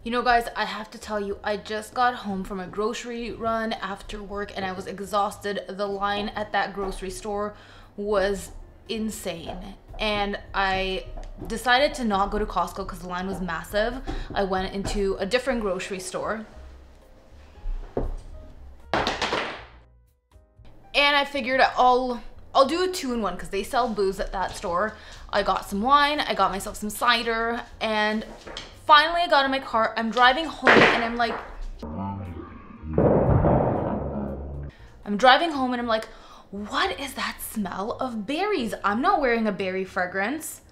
You know guys, I have to tell you, I just got home from a grocery run after work and I was exhausted. The line at that grocery store was insane. And I decided to not go to Costco because the line was massive. I went into a different grocery store. And I figured I'll do a 2-in-1 because they sell booze at that store. I got some wine, I got myself some cider, and finally I got in my car. I'm driving home and I'm like, what is that smell of berries? I'm not wearing a berry fragrance.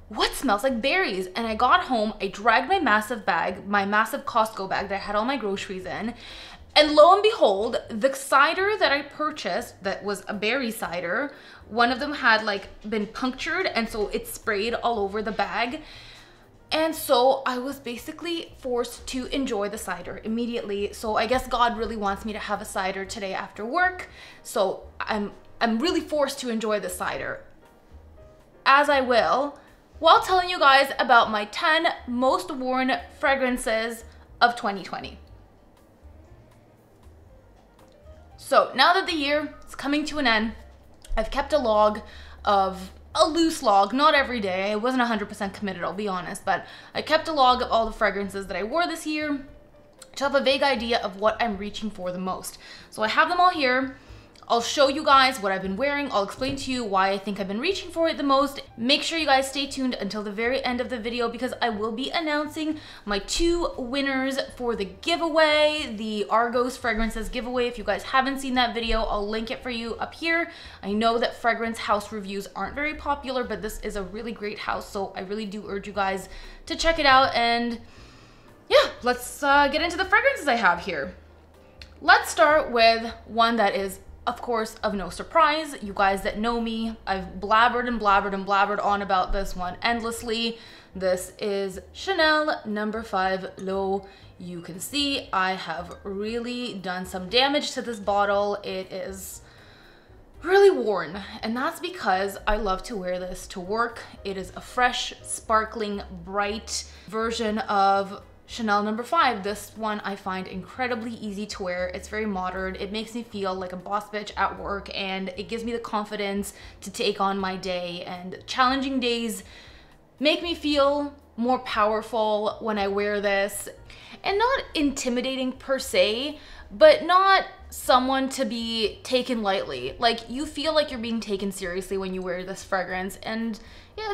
What smells like berries? And I got home, I dragged my massive bag, my massive Costco bag that I had all my groceries in. And lo and behold, the cider that I purchased that was a berry cider, one of them had like been punctured and so it sprayed all over the bag. And so I was basically forced to enjoy the cider immediately. So I guess God really wants me to have a cider today after work. So I'm really forced to enjoy the cider, as I will, while telling you guys about my 10 most worn fragrances of 2020. So now that the year is coming to an end, I've kept a log of, a loose log, not every day. I wasn't 100% committed, I'll be honest, but I kept a log of all the fragrances that I wore this year to have a vague idea of what I'm reaching for the most. So I have them all here. I'll show you guys what I've been wearing. I'll explain to you why I think I've been reaching for it the most. Make sure you guys stay tuned until the very end of the video because I will be announcing my 2 winners for the giveaway, the Argos Fragrances giveaway. If you guys haven't seen that video, I'll link it for you up here. I know that fragrance house reviews aren't very popular, but this is a really great house, so I really do urge you guys to check it out. And yeah, let's get into the fragrances I have here. Let's start with one that is, of course, of no surprise. You guys that know me, I've blabbered and blabbered and blabbered on about this one endlessly. This is Chanel No. 5 Lo. You can see I have really done some damage to this bottle. It is really worn, and that's because I love to wear this to work. It is a fresh, sparkling, bright version of Chanel No. 5. This one I find incredibly easy to wear. It's very modern. It makes me feel like a boss bitch at work, and it gives me the confidence to take on my day. And challenging days make me feel more powerful when I wear this. And not intimidating per se, but not someone to be taken lightly. Like, you feel like you're being taken seriously when you wear this fragrance. And yeah,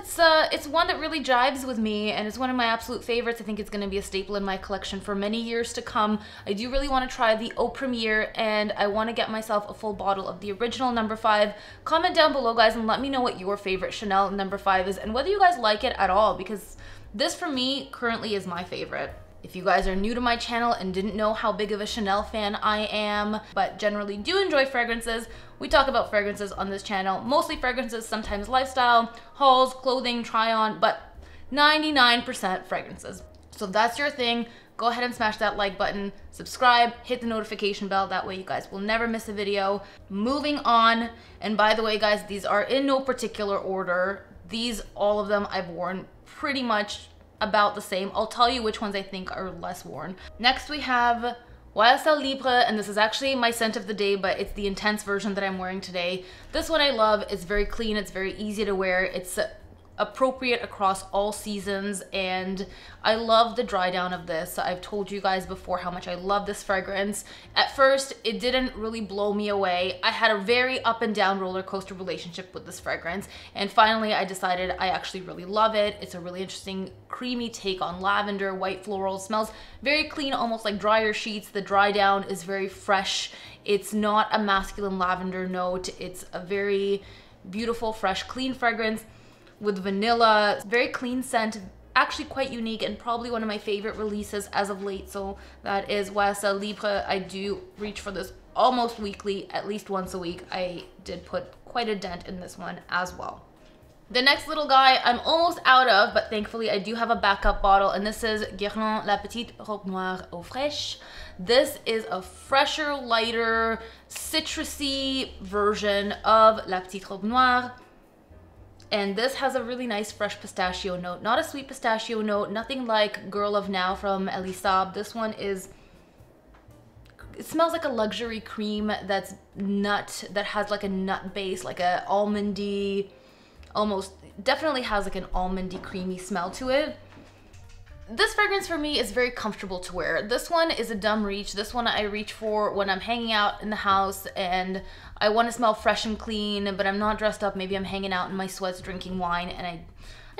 it's one that really jives with me, and it's one of my absolute favorites. I think it's gonna be a staple in my collection for many years to come. I do really wanna try the Eau Premiere, and I wanna get myself a full bottle of the original No. 5. Comment down below, guys, and let me know what your favorite Chanel No. 5 is, and whether you guys like it at all, because this for me currently is my favorite. If you guys are new to my channel and didn't know how big of a Chanel fan I am, but generally do enjoy fragrances, we talk about fragrances on this channel, mostly fragrances, sometimes lifestyle, hauls, clothing, try on, but 99% fragrances. So if that's your thing, go ahead and smash that like button, subscribe, hit the notification bell, that way you guys will never miss a video. Moving on, and by the way guys, these are in no particular order. These, all of them I've worn pretty much about the same. I'll tell you which ones I think are less worn. Next we have Guerlain Libra, and this is actually my scent of the day, but it's the intense version that I'm wearing today. This one I love. It's very clean, it's very easy to wear, it's appropriate across all seasons, and I love the dry down of this. I've told you guys before how much I love this fragrance. At first, it didn't really blow me away. I had a very up and down roller coaster relationship with this fragrance, and finally I decided I actually really love it. It's a really interesting creamy take on lavender, white floral. It smells very clean, almost like dryer sheets. The dry down is very fresh. It's not a masculine lavender note. It's a very beautiful, fresh, clean fragrance with vanilla, very clean scent, actually quite unique, and probably one of my favorite releases as of late. So that is Guerlain Libra. I do reach for this almost weekly, at least once a week. I did put quite a dent in this one as well. The next little guy I'm almost out of, but thankfully I do have a backup bottle, and this is Guerlain La Petite Robe Noire Eau Fraîche. This is a fresher, lighter, citrusy version of La Petite Robe Noire. And this has a really nice fresh pistachio note. Not a sweet pistachio note, nothing like Girl of Now from Elisab. This one is, it smells like a luxury cream that's nut, that has like a nut base, like a almondy, almost, definitely has like an almondy creamy smell to it. This fragrance for me is very comfortable to wear. This one is a dumb reach. This one I reach for when I'm hanging out in the house and I want to smell fresh and clean, but I'm not dressed up. Maybe I'm hanging out in my sweats drinking wine and I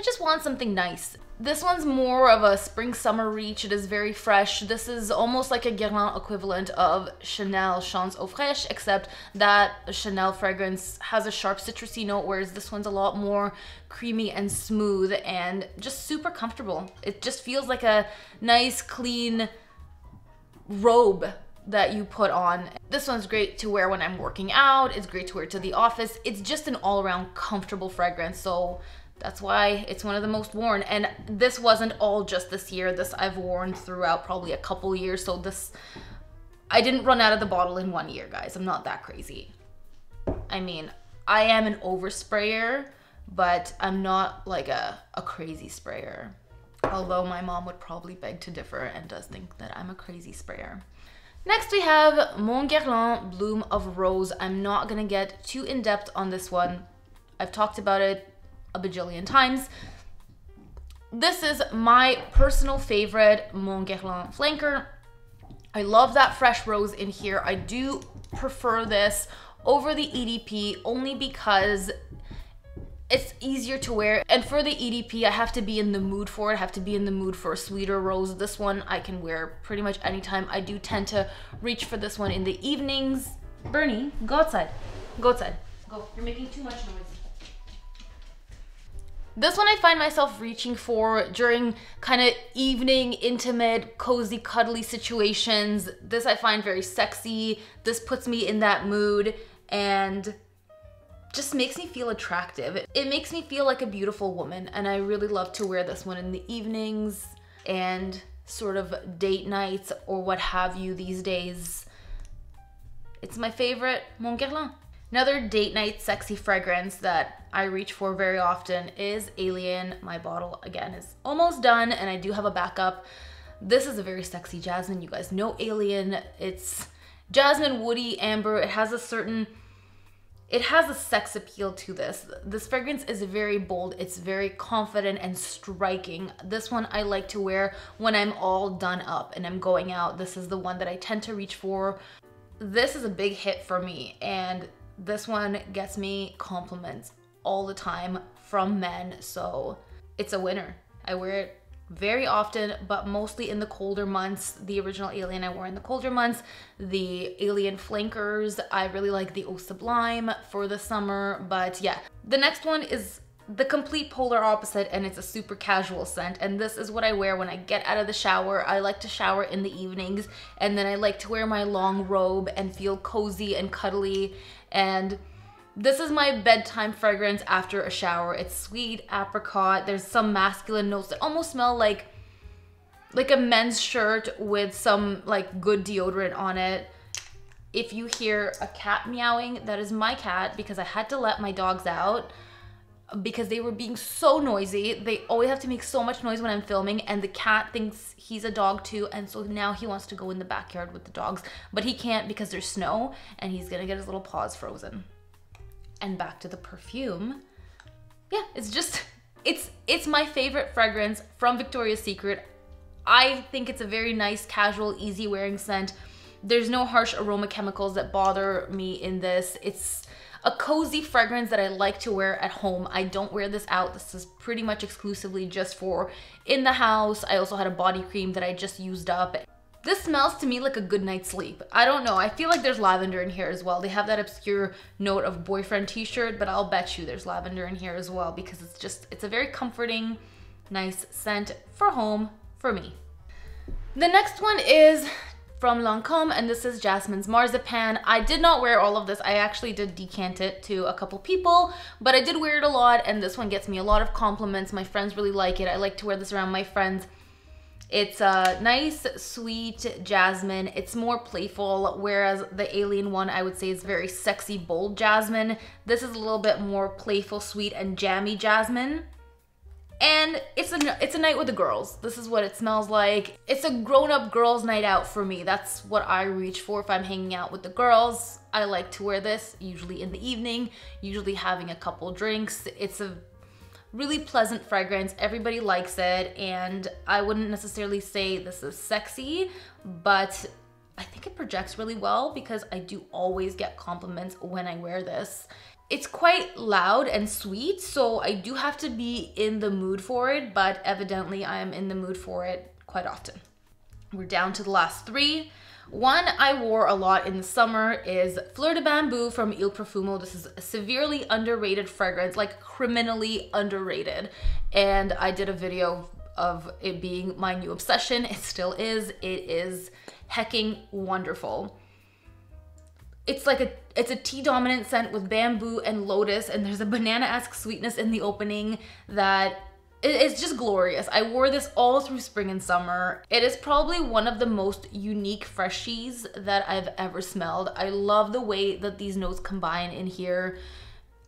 just want something nice. This one's more of a spring summer reach. It is very fresh. This is almost like a Guerlain equivalent of Chanel Chance Eau Fraîche, except that a Chanel fragrance has a sharp citrusy note, whereas this one's a lot more creamy and smooth and just super comfortable. It just feels like a nice clean robe that you put on. This one's great to wear when I'm working out. It's great to wear to the office. It's just an all-around comfortable fragrance. So that's why it's one of the most worn. And this wasn't all just this year. This I've worn throughout probably a couple years. So this, I didn't run out of the bottle in 1 year, guys. I'm not that crazy. I mean, I am an oversprayer, but I'm not like a crazy sprayer. Although my mom would probably beg to differ and does think that I'm a crazy sprayer. Next we have Mon Guerlain Bloom of Rose. I'm not gonna get too in-depth on this one. I've talked about it a bajillion times. This is my personal favorite Mon Guerlain flanker. I love that fresh rose in here. I do prefer this over the EDP only because it's easier to wear. And for the EDP, I have to be in the mood for it. I have to be in the mood for a sweeter rose. This one I can wear pretty much anytime. I do tend to reach for this one in the evenings. Bernie, go outside. Go outside. Go. You're making too much noise. This one I find myself reaching for during kind of evening, intimate, cozy, cuddly situations. This I find very sexy. This puts me in that mood and just makes me feel attractive. It makes me feel like a beautiful woman, and I really love to wear this one in the evenings and sort of date nights or what have you these days. It's my favorite Mon Guerlain. Another date night sexy fragrance that I reach for very often is Alien. My bottle, again, is almost done, and I do have a backup. This is a very sexy jasmine. You guys know Alien. It's jasmine, woody, amber. It has a sex appeal to this. This fragrance is very bold. It's very confident and striking. This one I like to wear when I'm all done up and I'm going out. This is the one that I tend to reach for. This is a big hit for me, and this one gets me compliments all the time from men, so it's a winner. I wear it very often, but mostly in the colder months. The original Alien I wore in the colder months. The Alien flankers, I really like the Eau Sublime for the summer, but yeah. The next one is the complete polar opposite, and it's a super casual scent, and this is what I wear when I get out of the shower. I like to shower in the evenings, and then I like to wear my long robe and feel cozy and cuddly, and this is my bedtime fragrance after a shower. It's sweet apricot. There's some masculine notes that almost smell like a men's shirt with some like good deodorant on it. If you hear a cat meowing, that is my cat, because I had to let my dogs out because they were being so noisy. They always have to make so much noise when I'm filming, and the cat thinks he's a dog too, and so now he wants to go in the backyard with the dogs, but he can't because there's snow and he's gonna get his little paws frozen. And back to the perfume. Yeah, it's just, it's my favorite fragrance from Victoria's Secret. I think it's a very nice, casual, easy wearing scent. There's no harsh aroma chemicals that bother me in this. It's a cozy fragrance that I like to wear at home. I don't wear this out. This is pretty much exclusively just for in the house. I also had a body cream that I just used up. This smells to me like a good night's sleep. I don't know, I feel like there's lavender in here as well. They have that obscure note of boyfriend t-shirt, but I'll bet you there's lavender in here as well, because it's a very comforting, nice scent for home for me. The next one is from Lancôme, and this is Jasmine's Marzipan. I did not wear all of this. I actually did decant it to a couple people, but I did wear it a lot, and this one gets me a lot of compliments. My friends really like it. I like to wear this around my friends. It's a nice, sweet jasmine. It's more playful, whereas the Alien one I would say is very sexy, bold jasmine. This is a little bit more playful, sweet, and jammy jasmine. And it's a night with the girls. This is what it smells like. It's a grown-up girls' night out for me. That's what I reach for if I'm hanging out with the girls. I like to wear this, usually in the evening, usually having a couple drinks. It's a really pleasant fragrance. Everybody likes it, and I wouldn't necessarily say this is sexy, but I think it projects really well because I do always get compliments when I wear this. It's quite loud and sweet, so I do have to be in the mood for it, but evidently I am in the mood for it quite often. We're down to the last three. One I wore a lot in the summer is Fleur de Bamboo from Il Profumo. This is a severely underrated fragrance, like criminally underrated. And I did a video of it being my new obsession. It still is. It is hecking wonderful. It's like it's a tea dominant scent with bamboo and lotus, and there's a banana-esque sweetness in the opening that it's just glorious. I wore this all through spring and summer. It is probably one of the most unique freshies that I've ever smelled. I love the way that these notes combine in here.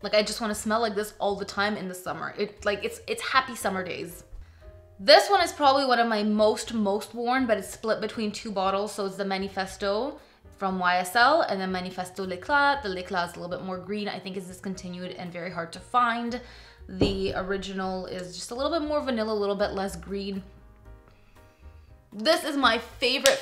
Like, I just want to smell like this all the time in the summer. It's happy summer days. This one is probably one of my most worn, but it's split between two bottles. So it's the Manifesto from YSL and then Manifesto L'Eclat. The L'Eclat is a little bit more green. I think it's discontinued and very hard to find. The original is just a little bit more vanilla, a little bit less green. This is my favorite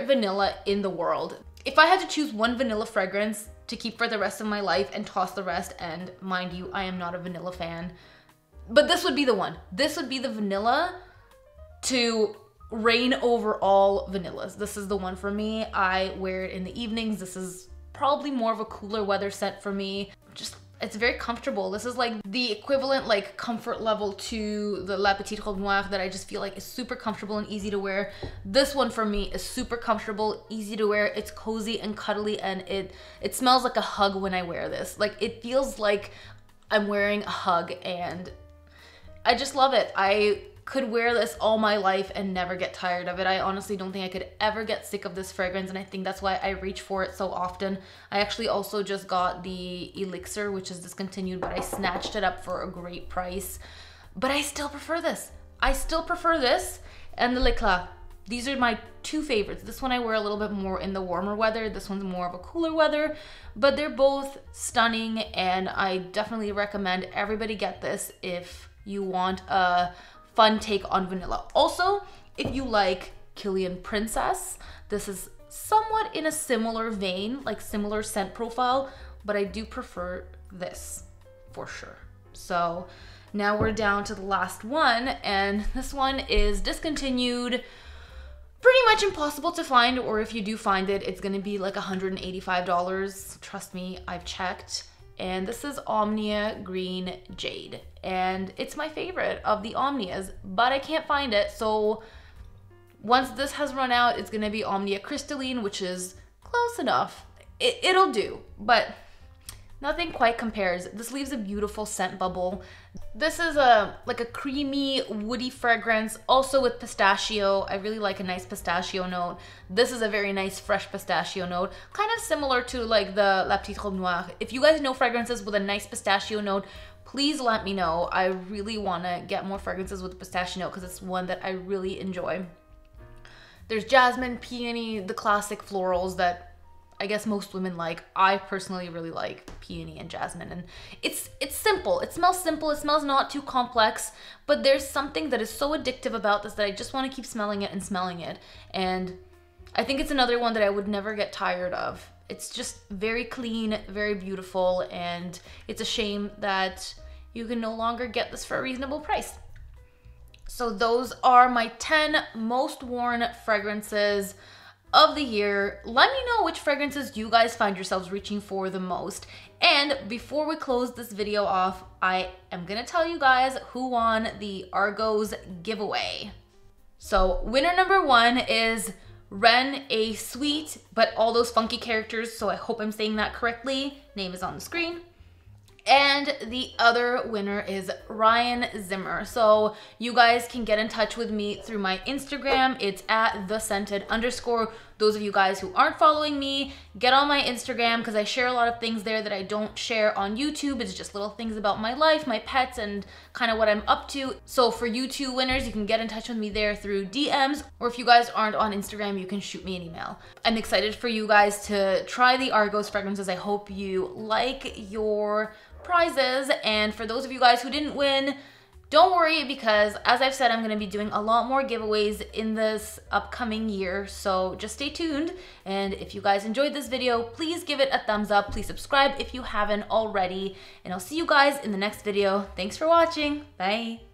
vanilla in the world. If I had to choose one vanilla fragrance to keep for the rest of my life and toss the rest, and mind you, I am not a vanilla fan, but this would be the one. This would be the vanilla to reign over all vanillas. This is the one for me. I wear it in the evenings. This is probably more of a cooler weather scent for me. It's very comfortable. This is like the equivalent like comfort level to the La Petite Robe Noire that I just feel like is super comfortable and easy to wear. This one for me is super comfortable, easy to wear. It's cozy and cuddly, and it smells like a hug when I wear this. Like, it feels like I'm wearing a hug, and I just love it. I could wear this all my life and never get tired of it. I honestly don't think I could ever get sick of this fragrance, and I think that's why I reach for it so often. I actually also just got the Elixir, which is discontinued, but I snatched it up for a great price. But I still prefer this. I still prefer this and the L'Eclat. These are my two favorites. This one I wear a little bit more in the warmer weather. This one's more of a cooler weather, but they're both stunning, and I definitely recommend everybody get this if you want a fun take on vanilla. Also, if you like Kilian Princess, this is somewhat in a similar vein, like similar scent profile, but I do prefer this for sure. So now we're down to the last one, and this one is discontinued, pretty much impossible to find, or if you do find it, it's gonna be like $185. Trust me, I've checked. And this is Omnia Green Jade, and it's my favorite of the Omnias, but I can't find it. So once this has run out, it's gonna be Omnia Crystalline, which is close enough. It'll do, but nothing quite compares. This leaves a beautiful scent bubble. This is like a creamy, woody fragrance, also with pistachio. I really like a nice pistachio note. This is a very nice, fresh pistachio note, kind of similar to like the La Petite Robe Noire. If you guys know fragrances with a nice pistachio note, please let me know. I really want to get more fragrances with a pistachio note because it's one that I really enjoy. There's jasmine, peony, the classic florals that I guess most women like. I personally really like peony and jasmine, and it's simple. It smells simple. It smells not too complex, but there's something that is so addictive about this that I just want to keep smelling it and smelling it. And I think it's another one that I would never get tired of. It's just very clean, very beautiful, and it's a shame that you can no longer get this for a reasonable price. So those are my 10 most worn fragrances of the year. Let me know which fragrances you guys find yourselves reaching for the most. And before we close this video off, I am gonna tell you guys who won the Argos giveaway. So winner number one is Ren, a sweet, but all those funky characters, so I hope I'm saying that correctly. Name is on the screen. And the other winner is Ryan Zimmer. So you guys can get in touch with me through my Instagram. It's at @thescented_. Those of you guys who aren't following me, get on my Instagram because I share a lot of things there that I don't share on YouTube. It's just little things about my life, my pets, and kind of what I'm up to. So for you two winners, you can get in touch with me there through DMs, or if you guys aren't on Instagram, you can shoot me an email. I'm excited for you guys to try the Argos fragrances. I hope you like your prizes. And for those of you guys who didn't win, don't worry, because as I've said, I'm going to be doing a lot more giveaways in this upcoming year, so just stay tuned. And if you guys enjoyed this video, please give it a thumbs up. Please subscribe if you haven't already, and I'll see you guys in the next video. Thanks for watching. Bye.